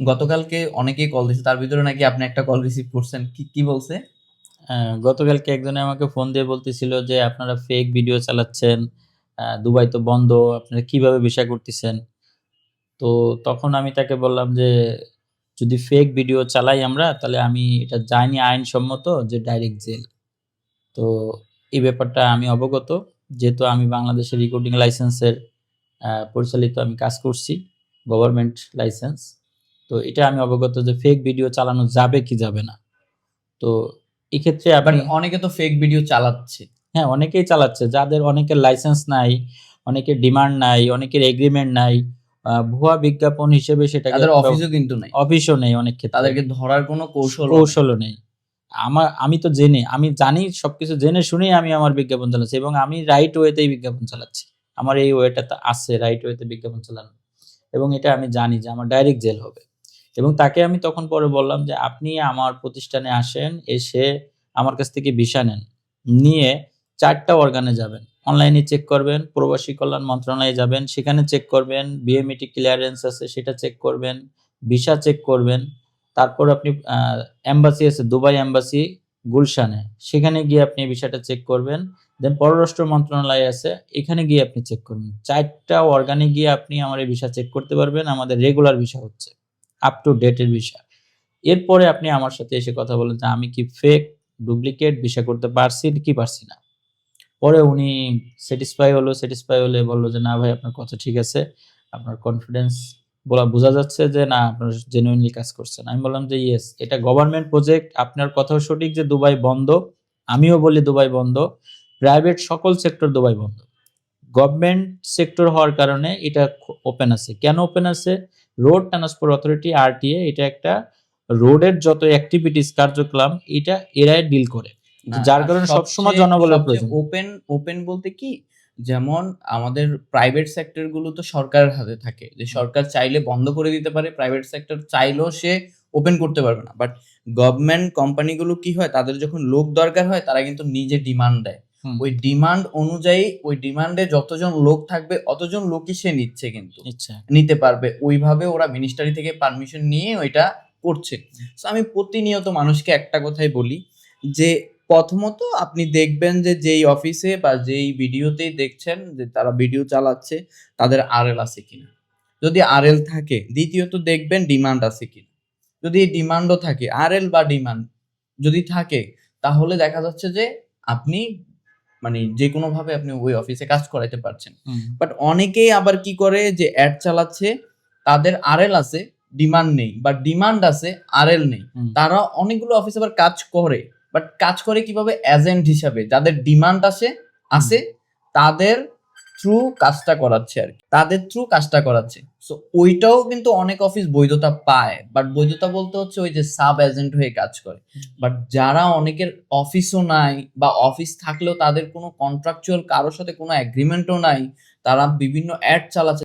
গতকালকে অনেকেই কল দিছে, তার ভিতরে নাকি আপনি একটা কল রিসিভ করছেন, কি কি বলছে? গতকালকে একজনে আমাকে ফোন দিয়ে বলতেছিল যে আপনারা ফেক ভিডিও চালাচ্ছেন, দুবাই তো বন্ধ, আপনারা কিভাবে ভিসা করতেছেন? তো তখন আমি তাকে বললাম যে যদি ফেক ভিডিও চালাই আমরা, তাহলে আমি এটা জানি আইনসম্মত যে ডাইরেক্ট জেল। তো এই ব্যাপারটা আমি অবগত, যেহেতু আমি বাংলাদেশের রেকর্ডিং লাইসেন্সের পরিচালিত আমি কাজ করছি, গভর্নমেন্ট লাইসেন্স। তো এটা আমি অবগত যে ফেক ভিডিও চালানো যাবে কি যাবে না। তো এক্ষেত্রে বাট আপনি অনেকে তো ফেক ভিডিও চালাচ্ছে। হ্যাঁ, অনেকেই চালাচ্ছে, যাদের অনেকের লাইসেন্স নাই, অনেকের ডিমান্ড নাই, অনেকের এগ্রিমেন্ট নাই, ভুয়া বিজ্ঞাপন হিসেবে সেটাকে তাদের অফিসও কিন্তু নাই, অফিসও নেই অনেক ক্ষেত্রে, তাদেরকে ধরার কোনো কৌশলও নাই। কৌশলও নেই। আমি তো আমি জানি সবকিছু জেনে শুনেই আমি আমার বিজ্ঞাপন চালাচ্ছি, এবং আমি রাইট ওয়েতেই বিজ্ঞাপন চালাচ্ছি। আমার এই ওয়েটা তো আছে রাইট ওয়েতে বিজ্ঞাপন চালানো, এবং এটা আমি জানি যে আমার ডাইরেক্ট জেল হবে। এবং তাকে আমি তখন পরে বললাম যে আপনি আমার প্রতিষ্ঠানে আসেন, এসে আমার কাছ থেকে ভিসা নেন, নিয়ে 4টা অর্গানে যাবেন, অনলাইনে চেক করবেন, প্রবাসী কল্যাণ মন্ত্রণালয়ে যাবেন, সেখানে চেক করবেন, বিএমইটি ক্লিয়ারেন্স আছে সেটা চেক করবেন, ভিসা চেক করবেন। তারপর আপনি এম্বাসি আছে, দুবাই এম্বাসি গুলশানে, সেখানে গিয়ে আপনি ভিসাটা চেক করবেন। দেন পররাষ্ট্র মন্ত্রণালয় আছে, এখানে গিয়ে আপনি চেক করবেন। 4টা অর্গানে গিয়ে আপনি আমার এই ভিসা চেক করতে পারবেন। আমাদের রেগুলার ভিসা হচ্ছে, আপ টু ডেটের ভিসা। এরপরে আপনি আমার সাথে এসে কথা বলেন যে আমি কি ফেক, ডুপ্লিকেট ভিসা করতে পারছি কি পারছি না। পরে উনি স্যাটিসফাই হলে বলল যে না ভাই, আপনার কথা ঠিক আছে, আপনার কনফিডেন্স বোঝা যাচ্ছে যে না, আপনার জেনুইনলি কাজ করছেন। আমি বললাম যে ইয়েস, এটা গভর্নমেন্ট প্রজেক্ট, আপনার কথাও সঠিক যে দুবাই বন্ধ, আমিও বলি দুবাই বন্ধ, প্রাইভেট সকল সেক্টর দুবাই বন্ধ। গভর্নমেন্ট সেক্টর হওয়ার কারণে এটা ওপেন আছে। কেন ওপেন আছে? রোড ট্রান্সপোর্ট অথরিটি, আরটিএ, এটা একটা রোডের যত অ্যাক্টিভিটিস কার্যক্রম এটা এরাই ডিল করে, না, যার আর কারণে সবসময় সবচেয়ে জনবলের সবচেয়ে প্রয়োজন। ওপেন ওপেন বলতে কি, যেমন আমাদের প্রাইভেট সেক্টর গুলো তো সরকারের হাতে থাকে, যে সরকার চাইলে বন্ধ করে দিতে পারে, প্রাইভেট সেক্টর চাইলেও সে ওপেন করতে পারবে না। বাট গভর্নমেন্ট কোম্পানিগুলো কি হয়, তাদের যখন লোক দরকার হয় তারা কিন্তু নিজে ডিমান্ড দেয়। ওই ডিমান্ড অনুযায়ী, ওই ডিমান্ডে যতজন লোক থাকবে অতজন লোকই সে নিচ্ছে, কিন্তু ইচ্ছা নিতে পারবে। ওইভাবে ওরা মিনিস্ট্রি থেকে পারমিশন নিয়ে ওইটা করছে। তো আমি প্রতিনিয়ত মানুষকে একটা কথাই বলি যে প্রথমত আপনি দেখবেন যে যেই অফিসে বা যেই ভিডিওতেই দেখছেন যে তারা ভিডিও চালাচ্ছে, তাদের আরএল আছে কিনা। যদি আরএল থাকে, দ্বিতীয়ত দেখবেন ডিমান্ড আছে কিনা। যদি ডিমান্ডও থাকে, আরএল বা ডিমান্ড যদি থাকে, তাহলে দেখা যাচ্ছে যে আপনি মানে যে কোনো ভাবে আপনি ওই অফিসে কাজ করাইতে পারছেন। বাট অনেকেই আবার কি করে, যে অ্যাড চালাচ্ছে, তাদের আরএল আছে, ডিমান্ড নেই, বা ডিমান্ড আছে, আরএল নেই। তারা অনেকগুলো অফিসে আবার কাজ করে, বাট কাজ করে কিভাবে? এজেন্ট হিসাবে, যাদের ডিমান্ড আছে তাদের থ্রু কাজটা করাচ্ছে আর কি, তাদের থ্রু কাজটা করাচ্ছে। সো ওইটাও কিন্তু অনেক অফিস বৈধতা পায়, বাট বৈধতা বলতে হচ্ছে ওই যে সাব এজেন্ট হয়ে কাজ করে। বাট যারা অনেকের অফিসও নাই, বা অফিস থাকলেও তাদের কোনো কন্ট্রাকচুয়াল কারোর সাথে কোনো এগ্রিমেন্টও নাই, তারা বিভিন্ন অ্যাড চালাচ্ছে।